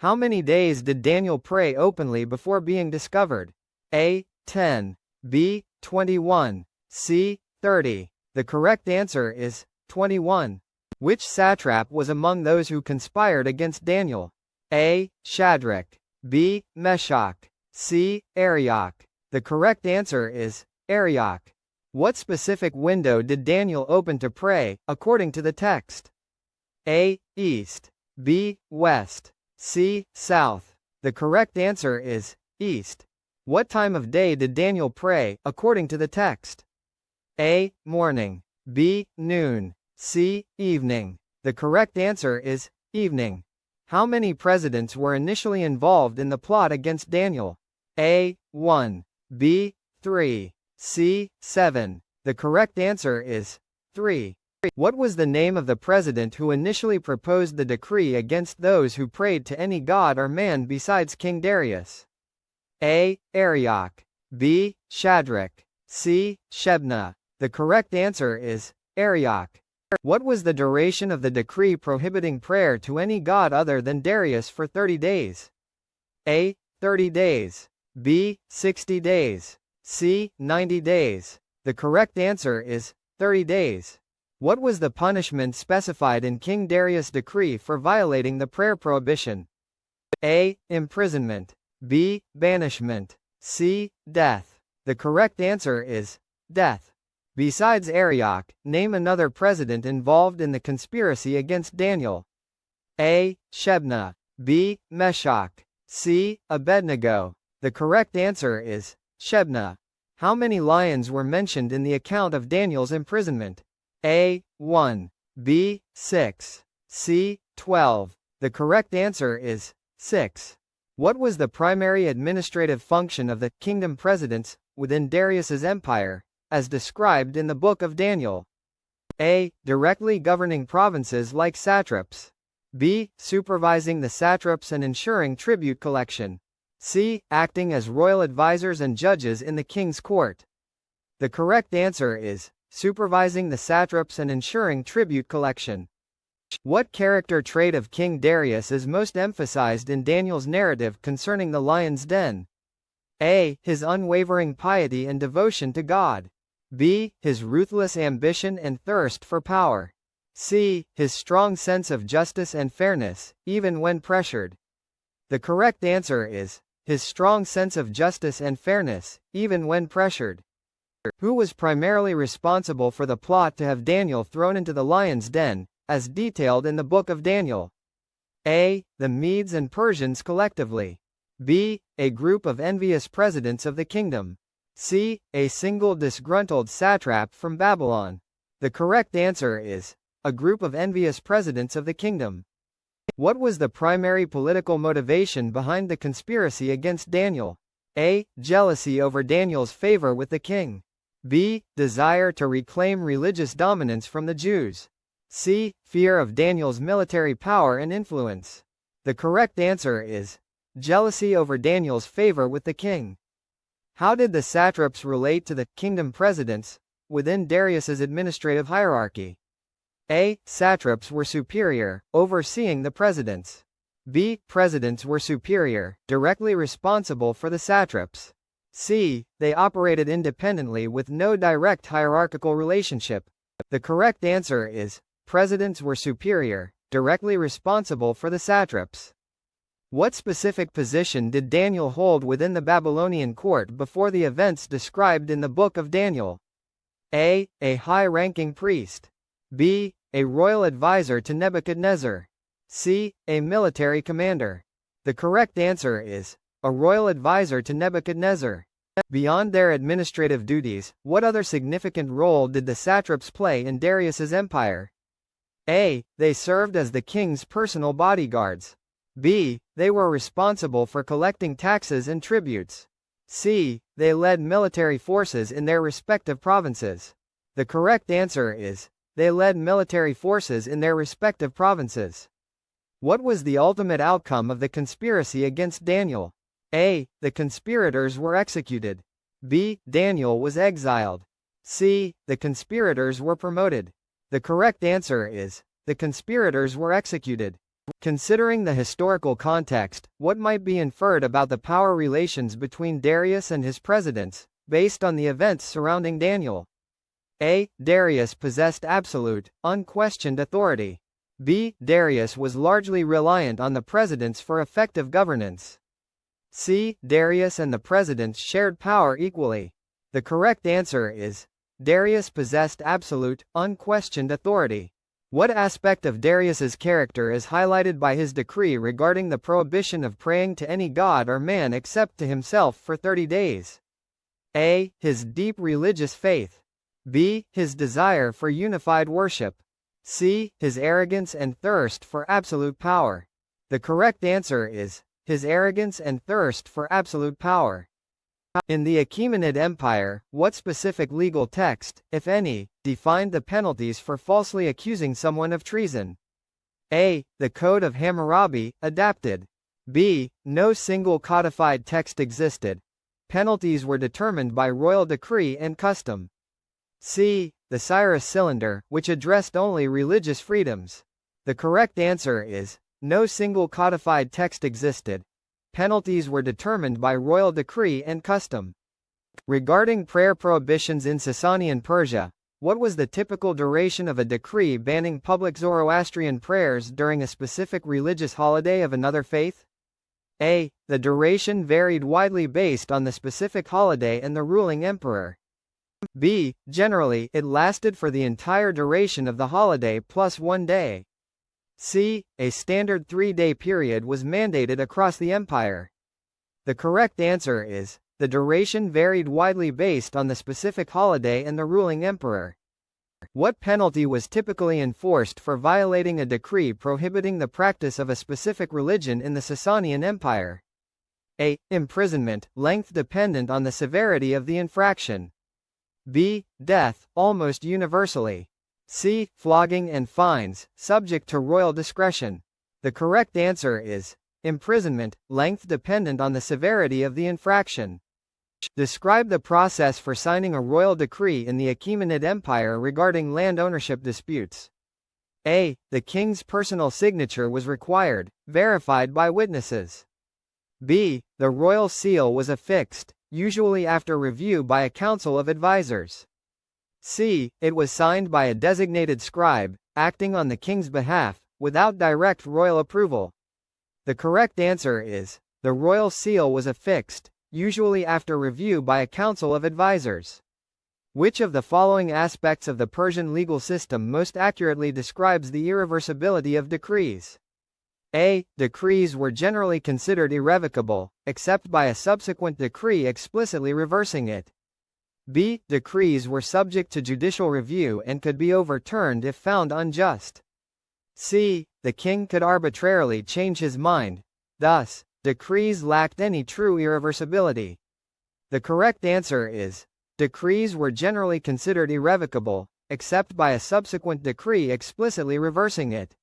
How many days did Daniel pray openly before being discovered? A. 10. B. 21. C. 30. The correct answer is 21. Which satrap was among those who conspired against Daniel? A. Shadrach. B. Meshach. C. Arioch. The correct answer is Arioch. What specific window did Daniel open to pray, according to the text? A. East. B. West. C. South. The correct answer is East. What time of day did Daniel pray, according to the text? A. Morning. B. Noon. C. Evening. The correct answer is evening. How many presidents were initially involved in the plot against Daniel? A. 1. B. 3. C. 7. The correct answer is 3. What was the name of the president who initially proposed the decree against those who prayed to any god or man besides King Darius? A. Arioch. B. Shadrach. C. Shebna. The correct answer is Arioch. What was the duration of the decree prohibiting prayer to any god other than Darius for 30 days? A. 30 days. B. 60 days. C. 90 days. The correct answer is 30 days. What was the punishment specified in King Darius' decree for violating the prayer prohibition? A. Imprisonment. B. Banishment. C. Death. The correct answer is death. Besides Arioch, name another president involved in the conspiracy against Daniel. A. Shebna. B. Meshach. C. Abednego. The correct answer is Shebna. How many lions were mentioned in the account of Daniel's imprisonment? A. 1. B. 6. C. 12. The correct answer is 6. What was the primary administrative function of the kingdom presidents within Darius's empire, as described in the book of Daniel? A. Directly governing provinces like satraps. B. Supervising the satraps and ensuring tribute collection. C. Acting as royal advisors and judges in the king's court. The correct answer is supervising the satraps and ensuring tribute collection. What character trait of King Darius is most emphasized in Daniel's narrative concerning the lion's den? A. His unwavering piety and devotion to God. B. His ruthless ambition and thirst for power. C. His strong sense of justice and fairness, even when pressured. The correct answer is his strong sense of justice and fairness, even when pressured. Who was primarily responsible for the plot to have Daniel thrown into the lion's den, as detailed in the book of Daniel? A. The Medes and Persians collectively. B. A group of envious presidents of the kingdom. C. A single disgruntled satrap from Babylon. The correct answer is a group of envious presidents of the kingdom. What was the primary political motivation behind the conspiracy against Daniel? A. Jealousy over Daniel's favor with the king. B. Desire to reclaim religious dominance from the Jews. C. Fear of Daniel's military power and influence. The correct answer is jealousy over Daniel's favor with the king. How did the satraps relate to the kingdom presidents within Darius's administrative hierarchy? A. Satraps were superior, overseeing the presidents. B. Presidents were superior, directly responsible for the satraps. C. They operated independently with no direct hierarchical relationship. The correct answer is presidents were superior, directly responsible for the satraps. What specific position did Daniel hold within the Babylonian court before the events described in the book of Daniel? A. A high-ranking priest. B. A royal advisor to Nebuchadnezzar. C. A military commander. The correct answer is a royal advisor to Nebuchadnezzar. Beyond their administrative duties, what other significant role did the satraps play in Darius's empire? A. They served as the king's personal bodyguards. B. They were responsible for collecting taxes and tributes. C. They led military forces in their respective provinces. The correct answer is they led military forces in their respective provinces. What was the ultimate outcome of the conspiracy against Daniel? A. The conspirators were executed. B. Daniel was exiled. C. The conspirators were promoted. The correct answer is the conspirators were executed. Considering the historical context, what might be inferred about the power relations between Darius and his presidents, based on the events surrounding Daniel? A. Darius possessed absolute, unquestioned authority. B. Darius was largely reliant on the presidents for effective governance. C. Darius and the presidents shared power equally. The correct answer is Darius possessed absolute, unquestioned authority. What aspect of Darius's character is highlighted by his decree regarding the prohibition of praying to any god or man except to himself for 30 days? A. His deep religious faith. B. His desire for unified worship. C. His arrogance and thirst for absolute power. The correct answer is his arrogance and thirst for absolute power. In the Achaemenid Empire, what specific legal text, if any, defined the penalties for falsely accusing someone of treason? A. The Code of Hammurabi, adapted. B. No single codified text existed. Penalties were determined by royal decree and custom. C. The Cyrus Cylinder, which addressed only religious freedoms. The correct answer is no single codified text existed. Penalties were determined by royal decree and custom. Regarding prayer prohibitions in Sasanian Persia, what was the typical duration of a decree banning public Zoroastrian prayers during a specific religious holiday of another faith? A. The duration varied widely based on the specific holiday and the ruling emperor. B. Generally, it lasted for the entire duration of the holiday plus 1 day. C. A standard 3-day period was mandated across the empire. The correct answer is the duration varied widely based on the specific holiday and the ruling emperor. What penalty was typically enforced for violating a decree prohibiting the practice of a specific religion in the Sasanian Empire? A. Imprisonment, length dependent on the severity of the infraction. B. Death, almost universally. C. Flogging and fines, subject to royal discretion. The correct answer is imprisonment, length dependent on the severity of the infraction. Describe the process for signing a royal decree in the Achaemenid Empire regarding land ownership disputes. A. The king's personal signature was required, verified by witnesses. B. The royal seal was affixed, usually after review by a council of advisors. C. It was signed by a designated scribe, acting on the king's behalf, without direct royal approval. The correct answer is the royal seal was affixed, usually after review by a council of advisors. Which of the following aspects of the Persian legal system most accurately describes the irreversibility of decrees? A. Decrees were generally considered irrevocable, except by a subsequent decree explicitly reversing it. B. Decrees were subject to judicial review and could be overturned if found unjust. C. The king could arbitrarily change his mind. Thus, decrees lacked any true irreversibility. The correct answer is decrees were generally considered irrevocable, except by a subsequent decree explicitly reversing it.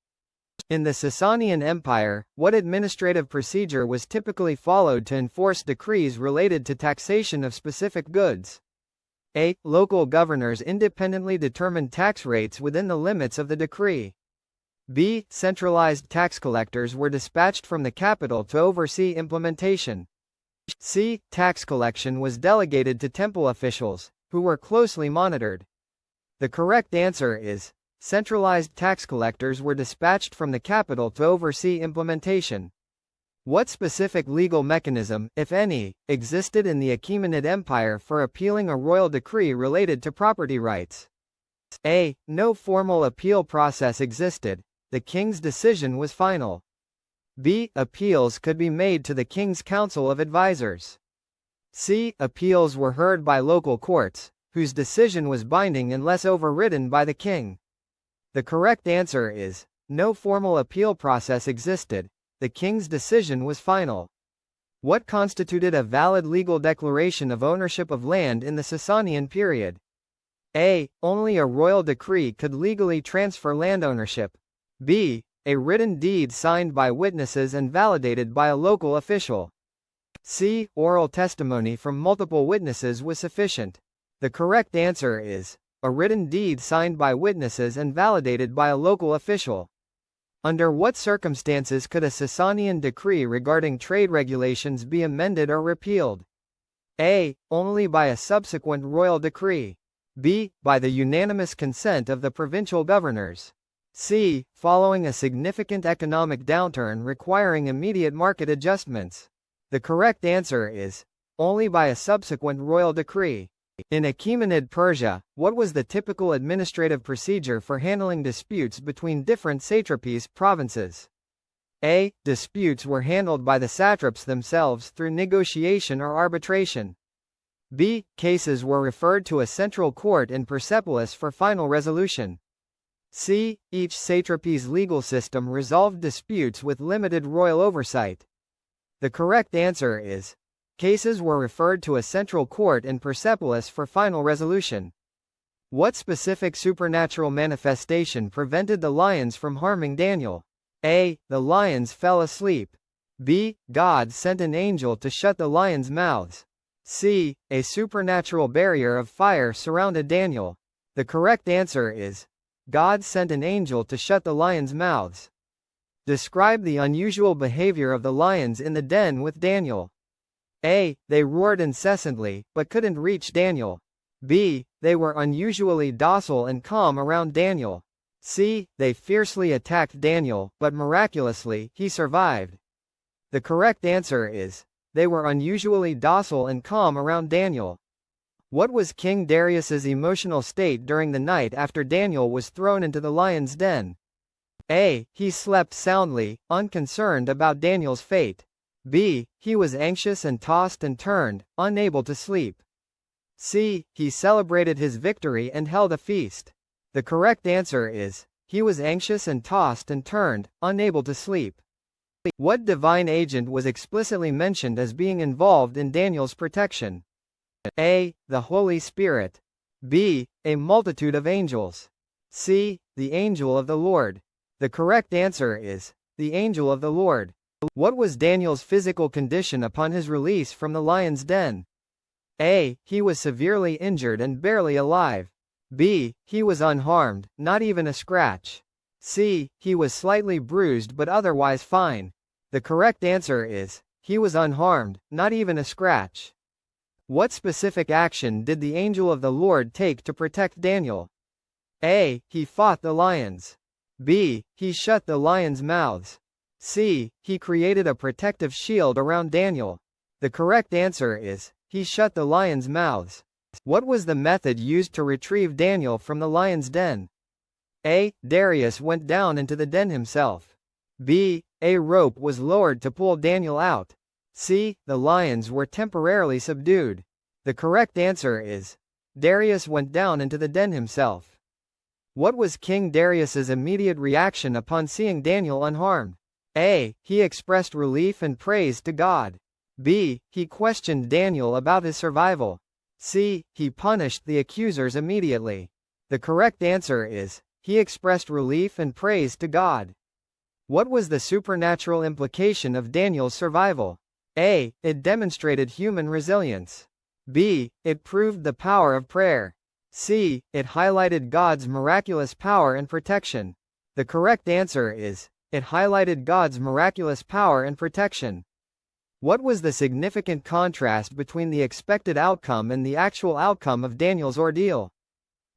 In the Sasanian Empire, what administrative procedure was typically followed to enforce decrees related to taxation of specific goods? A. Local governors independently determined tax rates within the limits of the decree. B. Centralized tax collectors were dispatched from the capital to oversee implementation. C. Tax collection was delegated to temple officials, who were closely monitored. The correct answer is centralized tax collectors were dispatched from the capital to oversee implementation. What specific legal mechanism, if any, existed in the Achaemenid Empire for appealing a royal decree related to property rights? A. No formal appeal process existed. The king's decision was final. B. Appeals could be made to the king's council of advisors. C. Appeals were heard by local courts, whose decision was binding unless overridden by the king. The correct answer is no formal appeal process existed. The king's decision was final. What constituted a valid legal declaration of ownership of land in the Sasanian period? A. Only a royal decree could legally transfer land ownership. B. A written deed signed by witnesses and validated by a local official. C. Oral testimony from multiple witnesses was sufficient. The correct answer is a written deed signed by witnesses and validated by a local official. Under what circumstances could a Sasanian decree regarding trade regulations be amended or repealed? A. Only by a subsequent royal decree. B. By the unanimous consent of the provincial governors. C. Following a significant economic downturn requiring immediate market adjustments. The correct answer is only by a subsequent royal decree. In Achaemenid Persia, what was the typical administrative procedure for handling disputes between different satrapies provinces? A. Disputes were handled by the satraps themselves through negotiation or arbitration. B. Cases were referred to a central court in Persepolis for final resolution. C. Each satrapy's legal system resolved disputes with limited royal oversight. The correct answer is cases were referred to a central court in Persepolis for final resolution. What specific supernatural manifestation prevented the lions from harming Daniel? A. The lions fell asleep. B. God sent an angel to shut the lions' mouths. C. A supernatural barrier of fire surrounded Daniel. The correct answer is God sent an angel to shut the lions' mouths. Describe the unusual behavior of the lions in the den with Daniel. A. They roared incessantly, but couldn't reach Daniel. B. They were unusually docile and calm around Daniel. C. They fiercely attacked Daniel, but miraculously, he survived. The correct answer is they were unusually docile and calm around Daniel. What was King Darius's emotional state during the night after Daniel was thrown into the lion's den? A. He slept soundly, unconcerned about Daniel's fate. B. He was anxious and tossed and turned, unable to sleep. C. He celebrated his victory and held a feast. The correct answer is he was anxious and tossed and turned, unable to sleep. What divine agent was explicitly mentioned as being involved in Daniel's protection? A. The Holy Spirit. B. A multitude of angels. C. The angel of the Lord. The correct answer is the angel of the Lord. What was Daniel's physical condition upon his release from the lion's den? A. He was severely injured and barely alive. B. He was unharmed, not even a scratch. C. He was slightly bruised but otherwise fine. The correct answer is he was unharmed, not even a scratch. What specific action did the angel of the Lord take to protect Daniel? A. He fought the lions. B. He shut the lions' mouths. C. He created a protective shield around Daniel. The correct answer is he shut the lions' mouths. What was the method used to retrieve Daniel from the lion's den? A. Darius went down into the den himself. B. A rope was lowered to pull Daniel out. C. The lions were temporarily subdued. The correct answer is Darius went down into the den himself. What was King Darius's immediate reaction upon seeing Daniel unharmed? A. He expressed relief and praise to God. B. He questioned Daniel about his survival. C. He punished the accusers immediately. The correct answer is he expressed relief and praise to God. What was the supernatural implication of Daniel's survival? A. It demonstrated human resilience. B. It proved the power of prayer. C. It highlighted God's miraculous power and protection. The correct answer is it highlighted God's miraculous power and protection. What was the significant contrast between the expected outcome and the actual outcome of Daniel's ordeal?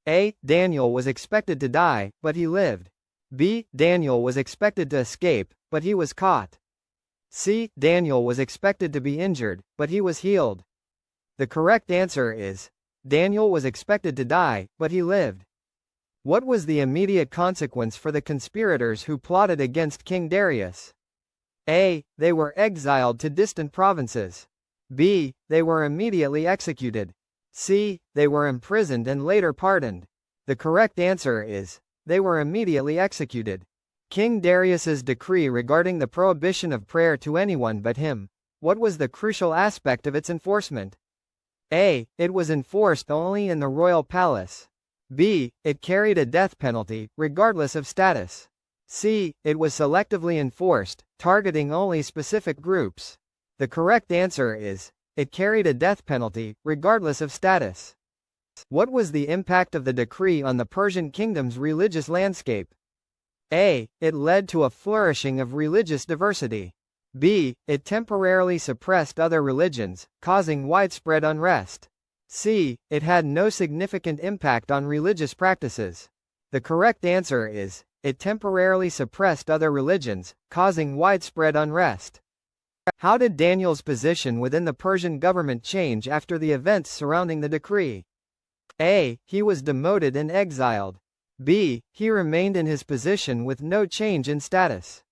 A. Daniel was expected to die, but he lived. B. Daniel was expected to escape, but he was caught. C. Daniel was expected to be injured, but he was healed. The correct answer is Daniel was expected to die, but he lived. What was the immediate consequence for the conspirators who plotted against King Darius? A. They were exiled to distant provinces. B. They were immediately executed. C. They were imprisoned and later pardoned. The correct answer is they were immediately executed. King Darius's decree regarding the prohibition of prayer to anyone but him. What was the crucial aspect of its enforcement? A. It was enforced only in the royal palace. B. It carried a death penalty, regardless of status. C. It was selectively enforced, targeting only specific groups. The correct answer is it carried a death penalty, regardless of status. What was the impact of the decree on the Persian kingdom's religious landscape? A. It led to a flourishing of religious diversity. B. It temporarily suppressed other religions, causing widespread unrest. C. It had no significant impact on religious practices. The correct answer is, it temporarily suppressed other religions, causing widespread unrest. How did Daniel's position within the Persian government change after the events surrounding the decree? A. He was demoted and exiled. B. He remained in his position with no change in status.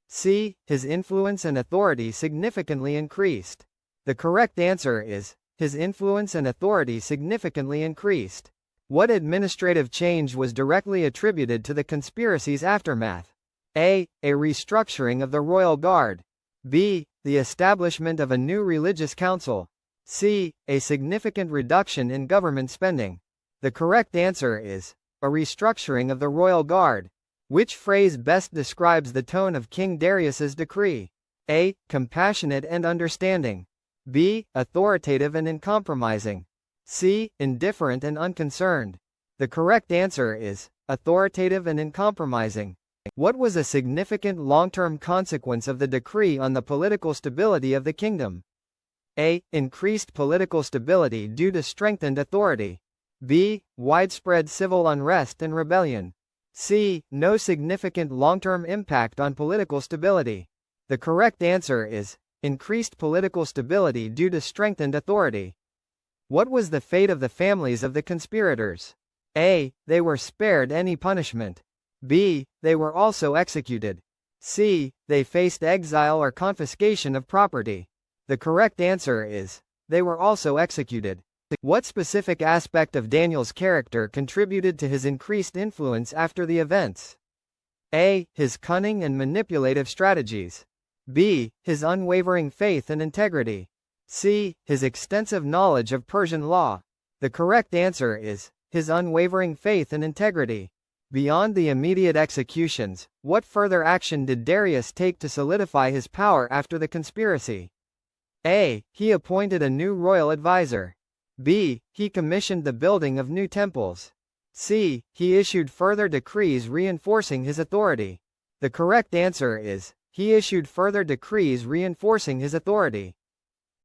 C. His influence and authority significantly increased. The correct answer is, his influence and authority significantly increased. What administrative change was directly attributed to the conspiracy's aftermath? A. A restructuring of the royal guard. B. The establishment of a new religious council. C. A significant reduction in government spending. The correct answer is, a restructuring of the royal guard. Which phrase best describes the tone of King Darius's decree? A. Compassionate and understanding. B. Authoritative and uncompromising. C. Indifferent and unconcerned. The correct answer is, authoritative and uncompromising. What was a significant long-term consequence of the decree on the political stability of the kingdom? A. Increased political stability due to strengthened authority. B. Widespread civil unrest and rebellion. C. No significant long-term impact on political stability. The correct answer is, increased political stability due to strengthened authority. What was the fate of the families of the conspirators? A. They were spared any punishment. B. They were also executed. C. They faced exile or confiscation of property. The correct answer is, they were also executed. What specific aspect of Daniel's character contributed to his increased influence after the events? A. His cunning and manipulative strategies. B. His unwavering faith and integrity. C. His extensive knowledge of Persian law. The correct answer is, his unwavering faith and integrity. Beyond the immediate executions, what further action did Darius take to solidify his power after the conspiracy? A. He appointed a new royal advisor. B. He commissioned the building of new temples. C. He issued further decrees reinforcing his authority. The correct answer is, he issued further decrees reinforcing his authority.